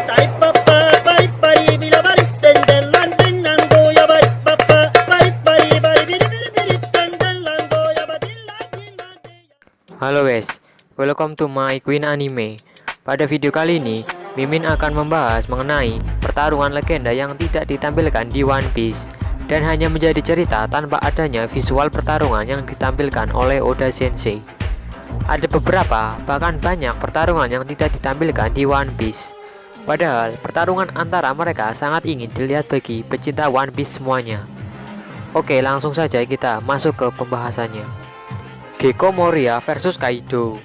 Halo guys, welcome to my Queen Anime. Pada video kali ini, Mimin akan membahas mengenai pertarungan legenda yang tidak ditampilkan di One Piece dan hanya menjadi cerita tanpa adanya visual pertarungan yang ditampilkan oleh Oda Sensei. Ada beberapa, bahkan banyak pertarungan yang tidak ditampilkan di One Piece. Padahal, pertarungan antara mereka sangat ingin dilihat bagi pecinta One Piece semuanya. Oke, langsung saja kita masuk ke pembahasannya. Gecko Moria versus Kaido.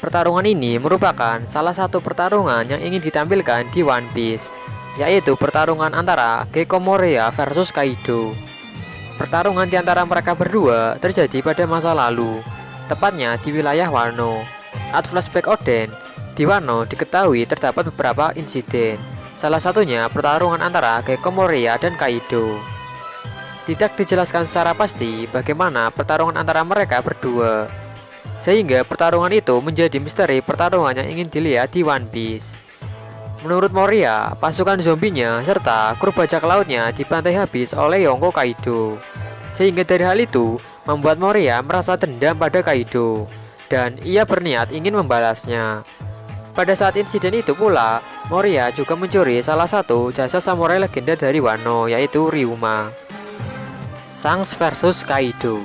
Pertarungan ini merupakan salah satu pertarungan yang ingin ditampilkan di One Piece, yaitu pertarungan antara Gecko Moria versus Kaido. Pertarungan di antara mereka berdua terjadi pada masa lalu, tepatnya di wilayah Wano. Saat flashback Oden, di Wano diketahui terdapat beberapa insiden, salah satunya pertarungan antara Gecko Moria dan Kaido. Tidak dijelaskan secara pasti bagaimana pertarungan antara mereka berdua, sehingga pertarungan itu menjadi misteri pertarungan yang ingin dilihat di One Piece. Menurut Moria, pasukan zombinya serta kru bajak lautnya dibantai habis oleh Yonko Kaido, sehingga dari hal itu membuat Moria merasa dendam pada Kaido, dan ia berniat ingin membalasnya. Pada saat insiden itu pula, Moria juga mencuri salah satu jasa samurai legenda dari Wano, yaitu Ryuma. Shanks versus Kaido.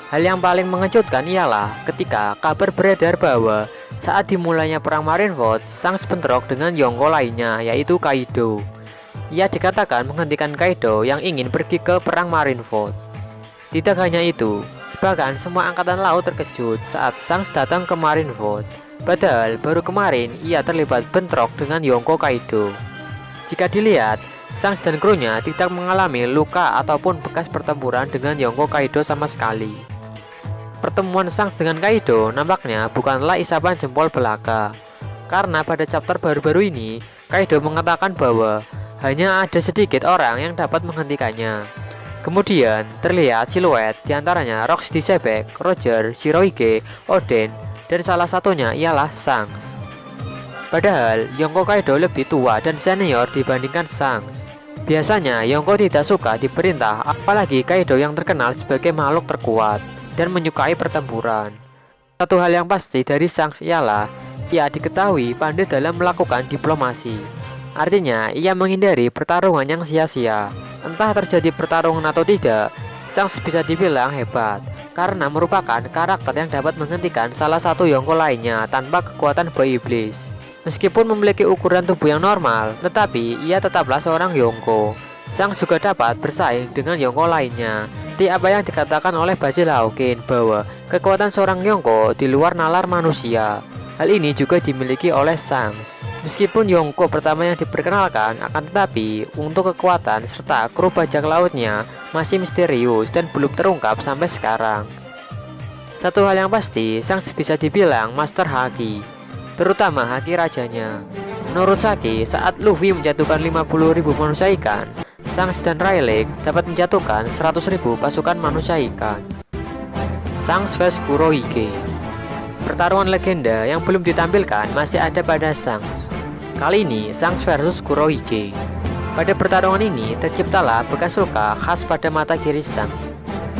Hal yang paling mengejutkan ialah ketika kabar beredar bahwa saat dimulainya perang Marineford, Shanks bentrok dengan Yonko lainnya, yaitu Kaido. Ia dikatakan menghentikan Kaido yang ingin pergi ke perang Marineford. Tidak hanya itu, bahkan semua angkatan laut terkejut saat Shanks datang ke Marineford. Padahal baru kemarin ia terlibat bentrok dengan Yonko Kaido. Jika dilihat, Shanks dan krunya tidak mengalami luka ataupun bekas pertempuran dengan Yonko Kaido sama sekali. Pertemuan Shanks dengan Kaido nampaknya bukanlah isapan jempol belaka, karena pada chapter baru-baru ini Kaido mengatakan bahwa hanya ada sedikit orang yang dapat menghentikannya. Kemudian terlihat siluet diantaranya Rox disebek, Roger, Shirohige, Oden, dan salah satunya ialah Shanks. Padahal Yonko Kaido lebih tua dan senior dibandingkan Shanks. Biasanya Yonko tidak suka diperintah, apalagi Kaido yang terkenal sebagai makhluk terkuat dan menyukai pertempuran. Satu hal yang pasti dari Shanks ialah ia diketahui pandai dalam melakukan diplomasi. Artinya ia menghindari pertarungan yang sia-sia. Entah terjadi pertarungan atau tidak, Shanks bisa dibilang hebat karena merupakan karakter yang dapat menghentikan salah satu Yonko lainnya tanpa kekuatan Boy Iblis. Meskipun memiliki ukuran tubuh yang normal, tetapi ia tetaplah seorang Yonko. Shanks juga dapat bersaing dengan Yonko lainnya. Seperti apa yang dikatakan oleh Basil Hawkin bahwa kekuatan seorang Yonko di luar nalar manusia. Hal ini juga dimiliki oleh Shanks. Meskipun Yonko pertama yang diperkenalkan, akan tetapi untuk kekuatan serta kru bajak lautnya masih misterius dan belum terungkap sampai sekarang. Satu hal yang pasti, Shanks bisa dibilang master haki, terutama haki rajanya. Menurut Saki, saat Luffy menjatuhkan 50.000 manusia ikan, Shanks dan Rayleigh dapat menjatuhkan 100.000 pasukan manusia ikan. Shanks vs Kurohige. Pertarungan legenda yang belum ditampilkan masih ada pada Shanks. Kali ini Shanks versus Kurohige. Pada pertarungan ini terciptalah bekas luka khas pada mata kiri Shanks.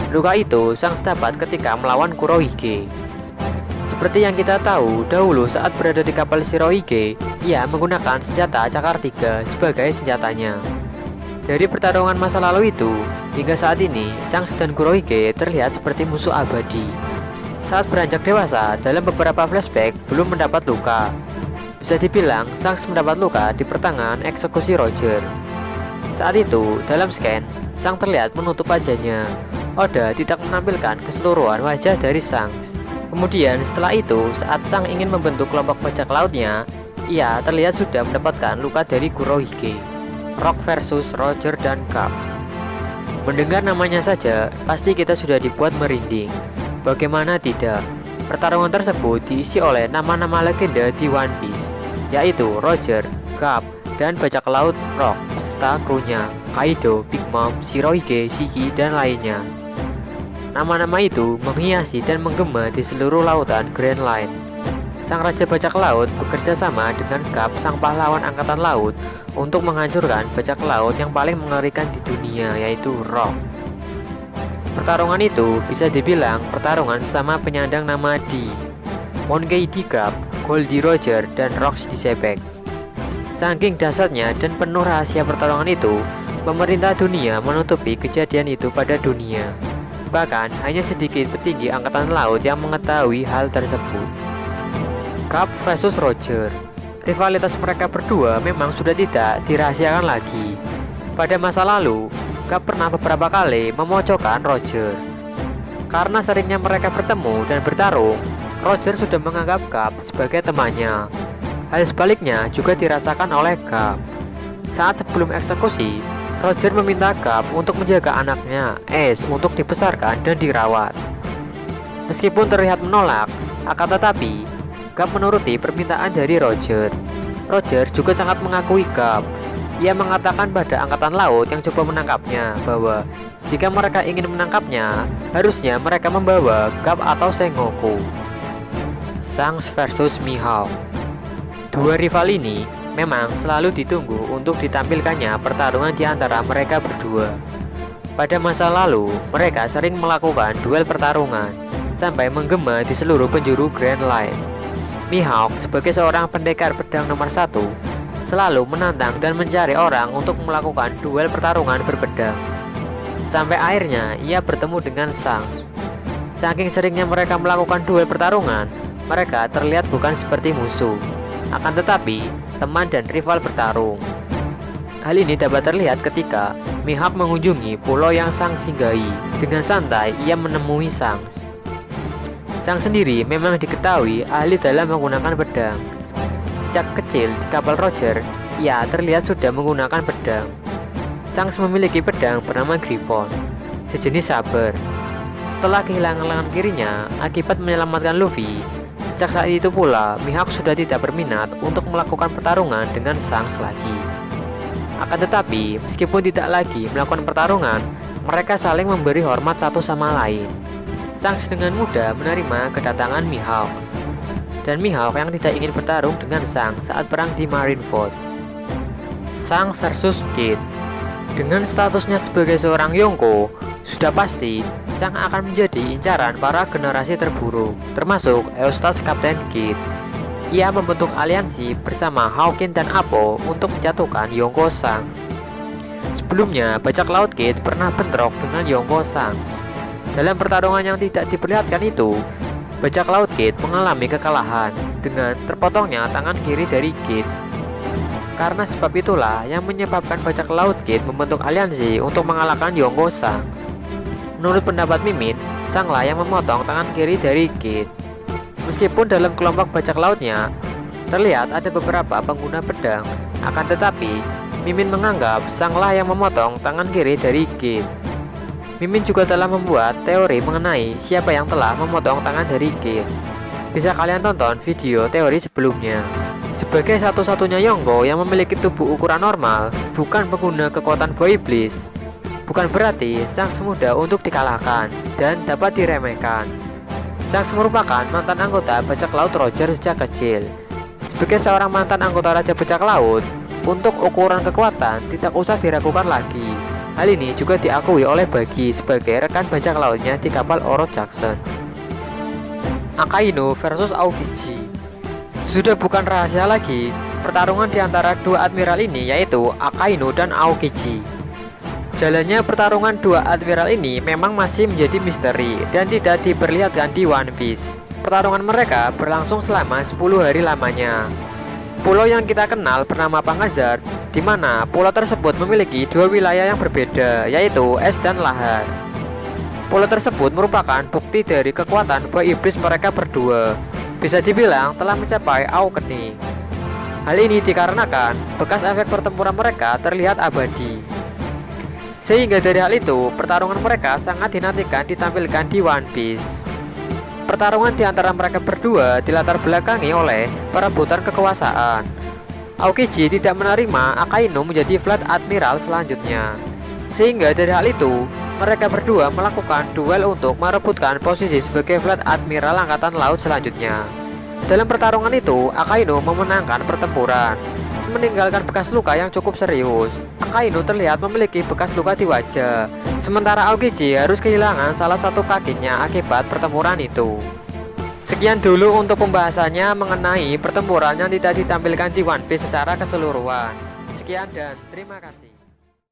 Luka itu Shanks dapat ketika melawan Kurohige. Seperti yang kita tahu, dahulu saat berada di kapal Shirohige, ia menggunakan senjata Cakar 3 sebagai senjatanya. Dari pertarungan masa lalu itu, hingga saat ini, Shanks dan Kurohige terlihat seperti musuh abadi. Saat beranjak dewasa, dalam beberapa flashback belum mendapat luka. Bisa dibilang, Shanks mendapat luka di pertengahan eksekusi Roger. Saat itu, dalam scan, Shanks terlihat menutup wajahnya. Oda tidak menampilkan keseluruhan wajah dari Shanks. Kemudian setelah itu, saat Shanks ingin membentuk kelompok bajak lautnya, ia terlihat sudah mendapatkan luka dari Kurohige. Rock versus Roger dan Garp. Mendengar namanya saja, pasti kita sudah dibuat merinding. Bagaimana tidak? Pertarungan tersebut diisi oleh nama-nama legenda di One Piece, yaitu Roger, Garp, dan bajak laut Rock, serta krunya Kaido, Big Mom, Shirohige, Shiki, dan lainnya. Nama-nama itu menghiasi dan menggema di seluruh lautan Grand Line. Sang Raja Bajak Laut bekerja sama dengan Garp, sang pahlawan angkatan laut, untuk menghancurkan bajak laut yang paling mengerikan di dunia, yaitu Rock. Pertarungan itu bisa dibilang pertarungan sesama penyandang nama di Monkey D. Garp, Goldie Roger, dan Rocks di Sebek. Saking dahsyatnya dan penuh rahasia pertarungan itu, pemerintah dunia menutupi kejadian itu pada dunia. Bahkan hanya sedikit petinggi angkatan laut yang mengetahui hal tersebut. Garp versus Roger. Rivalitas mereka berdua memang sudah tidak dirahasiakan lagi. Pada masa lalu, Garp pernah beberapa kali memojokkan Roger. Karena seringnya mereka bertemu dan bertarung, Roger sudah menganggap Garp sebagai temannya. Hal sebaliknya juga dirasakan oleh Garp. Saat sebelum eksekusi, Roger meminta Garp untuk menjaga anaknya, Ace, untuk dibesarkan dan dirawat. Meskipun terlihat menolak, akan tetapi Garp menuruti permintaan dari Roger. Roger juga sangat mengakui Garp. Ia mengatakan pada angkatan laut yang coba menangkapnya bahwa jika mereka ingin menangkapnya, harusnya mereka membawa Garp atau Sengoku. Shanks versus Mihawk. Dua rival ini memang selalu ditunggu untuk ditampilkannya pertarungan di antara mereka berdua. Pada masa lalu, mereka sering melakukan duel pertarungan sampai menggema di seluruh penjuru Grand Line. Mihawk sebagai seorang pendekar pedang nomor 1 selalu menantang dan mencari orang untuk melakukan duel pertarungan berpedang. Sampai akhirnya ia bertemu dengan Shanks. Saking seringnya mereka melakukan duel pertarungan, mereka terlihat bukan seperti musuh, akan tetapi teman dan rival bertarung. Hal ini dapat terlihat ketika Mihawk mengunjungi pulau yang Shanks singgahi. Dengan santai ia menemui Shanks. Shanks sendiri memang diketahui ahli dalam menggunakan pedang. Sejak kecil di kapal Roger, ia terlihat sudah menggunakan pedang. Shanks memiliki pedang bernama Griffon, sejenis saber. Setelah kehilangan lengan kirinya akibat menyelamatkan Luffy, sejak saat itu pula Mihawk sudah tidak berminat untuk melakukan pertarungan dengan Shanks lagi. Akan tetapi, meskipun tidak lagi melakukan pertarungan, mereka saling memberi hormat satu sama lain. Shanks dengan mudah menerima kedatangan Mihawk, dan Mihawk yang tidak ingin bertarung dengan Shanks saat perang di Marineford. Shanks versus Kid. Dengan statusnya sebagai seorang Yonko, sudah pasti Shanks akan menjadi incaran para generasi terburuk, termasuk Eustace Kapten Kidd. Ia membentuk aliansi bersama Hawkins dan Appo untuk menjatuhkan Yonko Shanks. Sebelumnya, bajak laut Kidd pernah bentrok dengan Yonko Shanks. Dalam pertarungan yang tidak diperlihatkan itu, bajak laut Kidd mengalami kekalahan dengan terpotongnya tangan kiri dari Kidd. Karena sebab itulah yang menyebabkan bajak laut Kidd membentuk aliansi untuk mengalahkan Yonko Shanks. Menurut pendapat Mimin, sanglah yang memotong tangan kiri dari Kidd. Meskipun dalam kelompok bajak lautnya terlihat ada beberapa pengguna pedang, akan tetapi Mimin menganggap sanglah yang memotong tangan kiri dari Kidd. Mimin juga telah membuat teori mengenai siapa yang telah memotong tangan dari Kidd. Bisa kalian tonton video teori sebelumnya. Sebagai satu-satunya Yonko yang memiliki tubuh ukuran normal, bukan pengguna kekuatan buah iblis, bukan berarti Shanks mudah untuk dikalahkan dan dapat diremehkan. Shanks merupakan mantan anggota bajak laut Roger sejak kecil. Sebagai seorang mantan anggota Raja Bajak Laut, untuk ukuran kekuatan tidak usah diragukan lagi. Hal ini juga diakui oleh Buggy sebagai rekan bajak lautnya di kapal Oro Jackson. Akainu versus Aokiji. Sudah bukan rahasia lagi, pertarungan di antara dua admiral ini yaitu Akainu dan Aokiji. Jalannya pertarungan dua admiral ini memang masih menjadi misteri dan tidak diperlihatkan di One Piece. Pertarungan mereka berlangsung selama 10 hari lamanya. Pulau yang kita kenal bernama Pangazar, di mana pulau tersebut memiliki dua wilayah yang berbeda, yaitu es dan lahar. Pulau tersebut merupakan bukti dari kekuatan buah iblis mereka berdua. Bisa dibilang telah mencapai awakening. Hal ini dikarenakan bekas efek pertempuran mereka terlihat abadi. Sehingga dari hal itu, pertarungan mereka sangat dinantikan ditampilkan di One Piece. Pertarungan di antara mereka berdua dilatar belakangi oleh perebutan kekuasaan. Aokiji tidak menerima Akainu menjadi Fleet Admiral selanjutnya. Sehingga dari hal itu, mereka berdua melakukan duel untuk merebutkan posisi sebagai Fleet Admiral Angkatan Laut selanjutnya. Dalam pertarungan itu, Akainu memenangkan pertempuran, meninggalkan bekas luka yang cukup serius. Akainu terlihat memiliki bekas luka di wajah, sementara Aokiji harus kehilangan salah satu kakinya akibat pertempuran itu. Sekian dulu untuk pembahasannya mengenai pertempuran yang tidak ditampilkan di One Piece secara keseluruhan. Sekian dan terima kasih.